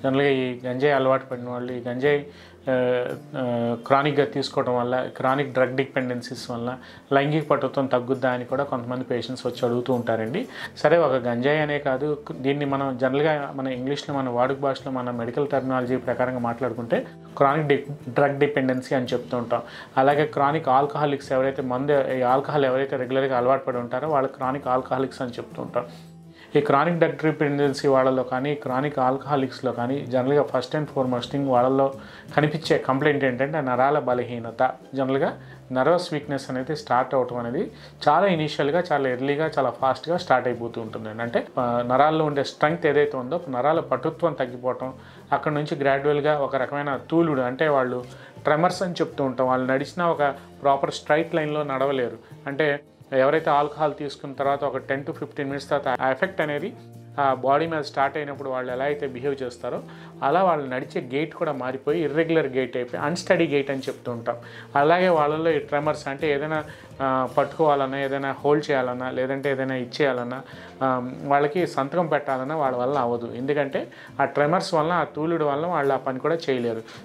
జనరల్గా ఈ గంజాయి అలవాటు పడిన వాళ్ళు ఈ గంజాయి క్రానిక్గా తీసుకోవడం వల్ల, క్రానిక్ డ్రగ్ డిపెండెన్సీస్ వల్ల లైంగిక పటుత్వం తగ్గుద్దా అని కూడా కొంతమంది పేషెంట్స్ వచ్చి అడుగుతూ ఉంటారండి. సరే, ఒక గంజాయి అనే కాదు, దీన్ని మనం జనరల్గా మన ఇంగ్లీష్లో మన వాడుక భాషలో మన మెడికల్ టెర్మినాలజీ ప్రకారంగా మాట్లాడుకుంటే క్రానిక్ డ్రగ్ డిపెండెన్సీ అని చెప్తూ ఉంటాం. అలాగే క్రానిక్ ఆల్కహాలిక్స్ ఎవరైతే ఈ ఆల్కహాల్ ఎవరైతే రెగ్యులర్గా అలవాటు పడి ఉంటారో వాళ్ళు క్రానిక్ ఆల్కహాలిక్స్ అని చెప్తూ ఉంటాం. ఈ క్రానిక్ డ్రగ్ డిపెండెన్సీ వాళ్ళలో కానీ, క్రానిక్ ఆల్కహాలిక్స్లో కానీ జనరల్గా ఫస్ట్ అండ్ ఫార్మోస్ట్ థింగ్ వాళ్ళలో కనిపించే కంప్లైంట్ ఏంటంటే నరాల బలహీనత. జనరల్గా నర్వస్ వీక్నెస్ అనేది స్టార్ట్ అవటం అనేది చాలా ఇనీషియల్గా, చాలా ఎర్లీగా, చాలా ఫాస్ట్గా స్టార్ట్ అయిపోతూ ఉంటుందండి. అంటే నరాల్లో ఉండే స్ట్రెంగ్త్ ఏదైతే ఉందో నరాల పటుత్వం తగ్గిపోవటం, అక్కడ నుంచి గ్రాడ్యువల్గా ఒక రకమైన తూలుడు, అంటే వాళ్ళు ట్రెమర్స్ అని చెప్తూ ఉంటాం. వాళ్ళు నడిచినా ఒక ప్రాపర్ స్ట్రైట్ లైన్లో నడవలేరు. అంటే ఎవరైతే ఆల్కహాల్ తీసుకున్న తర్వాత ఒక 10 to 15 మినిట్స్ తర్వాత ఆ ఎఫెక్ట్ అనేది ఆ బాడీ మీద స్టార్ట్ అయినప్పుడు వాళ్ళు ఎలా అయితే బిహేవ్ చేస్తారో అలా వాళ్ళు నడిచే గేట్ కూడా మారిపోయి ఇర్రెగ్యులర్ గేట్ అయిపోయి అన్స్టడీ గేట్ అని చెప్తూ ఉంటాం. అలాగే వాళ్ళలో ఈ ట్రెమర్స్, అంటే ఏదైనా పట్టుకోవాలన్నా, ఏదైనా హోల్డ్ చేయాలన్నా, లేదంటే ఏదైనా ఇచ్చేయాలన్నా, వాళ్ళకి సంతకం పెట్టాలన్నా వాళ్ళ వల్ల అవ్వదు. ఎందుకంటే ఆ ట్రెమర్స్ వల్ల, ఆ తూలుడు వల్ల వాళ్ళు ఆ పని కూడా చేయలేరు.